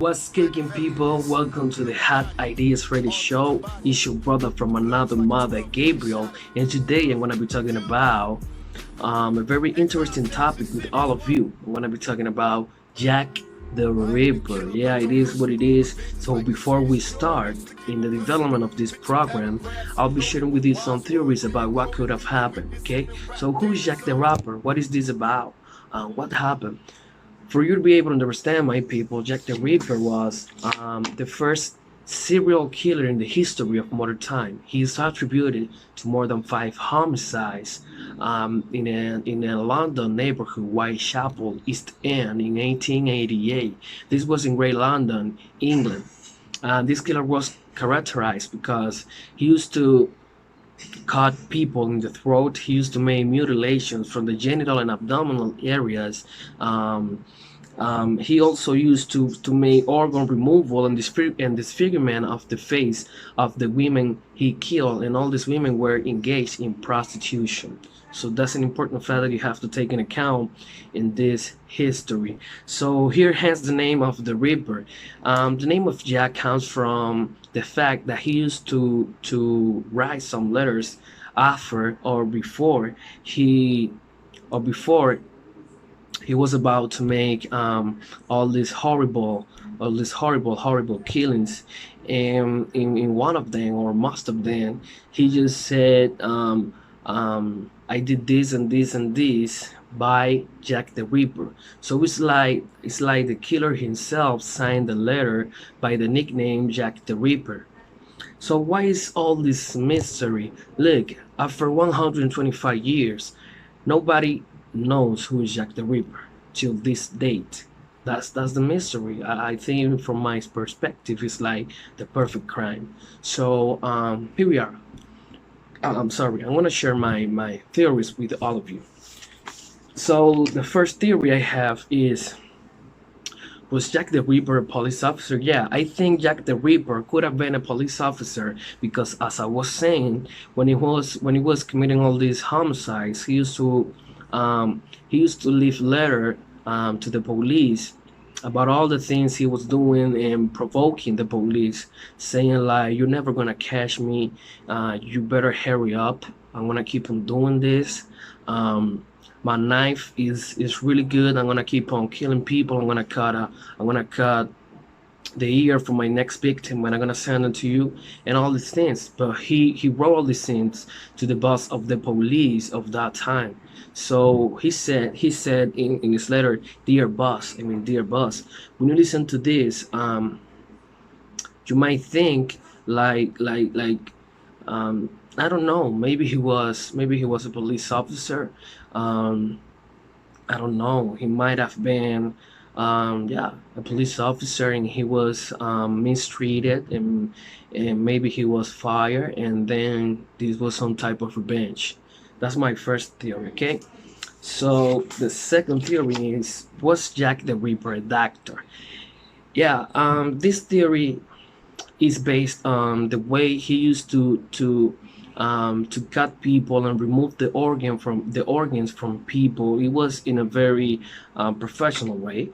What's kicking, people? Welcome to the Hot Ideas Radio Show. It's your brother from another mother, Gabriel, and today I'm going to be talking about a very interesting topic with all of you. I'm going to be talking about Jack the Ripper. Yeah, it is what it is. So before we start in the development of this program, I'll be sharing with you some theories about what could have happened. Okay, so who is Jack the Ripper? What is this about? What happened? For you to be able to understand, my people, Jack the Ripper was the first serial killer in the history of modern time. He is attributed to more than 5 homicides in a London neighborhood, Whitechapel, East End, in 1888. This was in Great London, England. This killer was characterized because he used to cut people in the throat. He used to make mutilations from the genital and abdominal areas. He also used to make organ removal and disfigurement of the face of the women he killed, and all these women were engaged in prostitution. So that's an important fact that you have to take into account in this history. So here hence the name of the Ripper. The name of Jack comes from the fact that he used to write some letters after or before he was about to make all these horrible killings. And in one of them, or most of them, he just said, I did this and this and this by Jack the Ripper. So it's like the killer himself signed the letter by the nickname Jack the Ripper. So why is all this mystery? Look, after 125 years, nobody knows who is Jack the Ripper till this date. That's the mystery. I think from my perspective, it's like the perfect crime. So here we are. I'm sorry. I'm gonna share my theories with all of you. So the first theory I have is, was Jack the Ripper a police officer? Yeah, I think Jack the Ripper could have been a police officer because, as I was saying, when he was committing all these homicides, he used to leave letter to the police about all the things he was doing and provoking the police, saying like, "You're never gonna catch me. You better hurry up. I'm gonna keep on doing this. My knife is really good. I'm gonna keep on killing people. I'm gonna cut the ear for my next victim, and I'm gonna send it to you," and all these things. But he wrote all these things to the boss of the police of that time. So he said in his letter, dear boss, when you listen to this, you might think like I don't know, maybe he was a police officer. um I don't know. He might have been, yeah, a police officer, and he was mistreated, and maybe he was fired, and then this was some type of revenge. That's my first theory. Okay. So the second theory is, was Jack the Ripper a doctor? Yeah. This theory is based on the way he used to cut people and remove the organs from people. It was in a very professional way.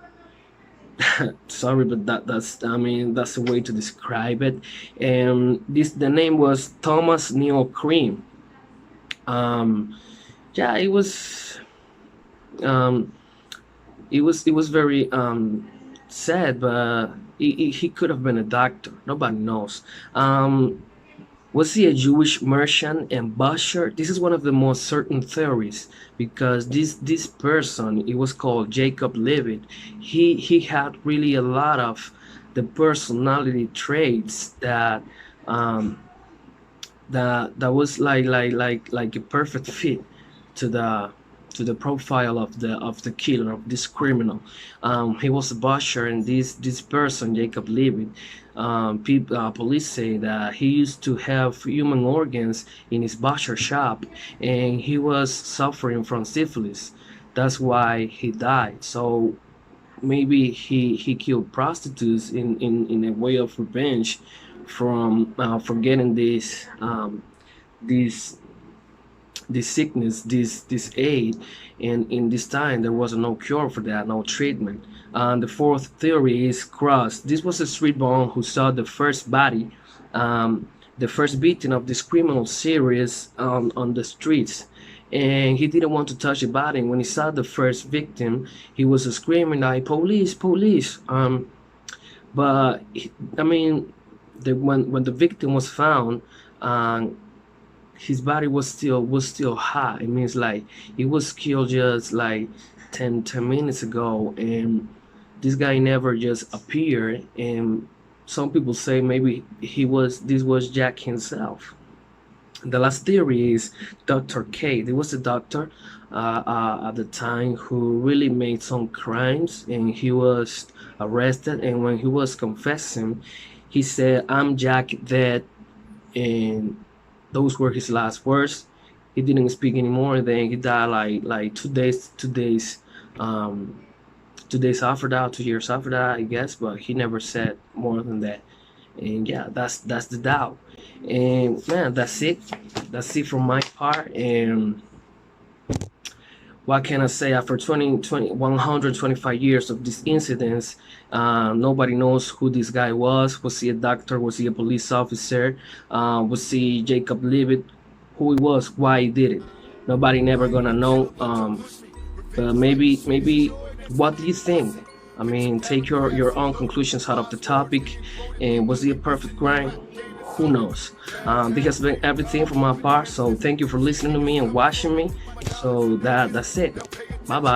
Sorry, but that's the way to describe it. And the name was Thomas Neil Cream. Yeah, um, it was very sad, but he could have been a doctor. Nobody knows. Was he a Jewish merchant and butcher? This is one of the most certain theories, because this person, it was called Jacob Levitt. He had really a lot of the personality traits um, that was like a perfect fit to the profile of the killer, of this criminal. He was a butcher, and this person, Jacob Levitt, police say that he used to have human organs in his butcher shop, and he was suffering from syphilis. That's why he died. So maybe he killed prostitutes in a way of revenge from getting this this sickness, this aid, and in this time there was no cure for that, no treatment. And the fourth theory is Cross. This was a street bum who saw the first body, the first victim of this criminal series on the streets. And he didn't want to touch the body. When he saw the first victim, he was screaming like, "Police, police!" But I mean, when the victim was found, his body was still hot. It means like he was killed just like 10 minutes ago, and this guy never just appeared. And some people say maybe this was Jack himself. The last theory is Dr. K. There was a doctor at the time who really made some crimes, and he was arrested. And when he was confessing, he said, "I'm Jack dead," and those were his last words. He didn't speak anymore. And then he died like 2 days after that, 2 years after that, I guess. But he never said more than that. And yeah, that's the doubt. And man, that's it. That's it from my part. And what can I say? After 125 years of these incidents, nobody knows who this guy was. Was he a doctor? Was he a police officer? Was he Jacob Levitt? Who he was? Why he did it? Nobody never gonna know. But maybe, what do you think? I mean, take your own conclusions out of the topic. And was it a perfect crime? Who knows? This has been everything from my part. So thank you for listening to me and watching me. So that's it. Bye bye.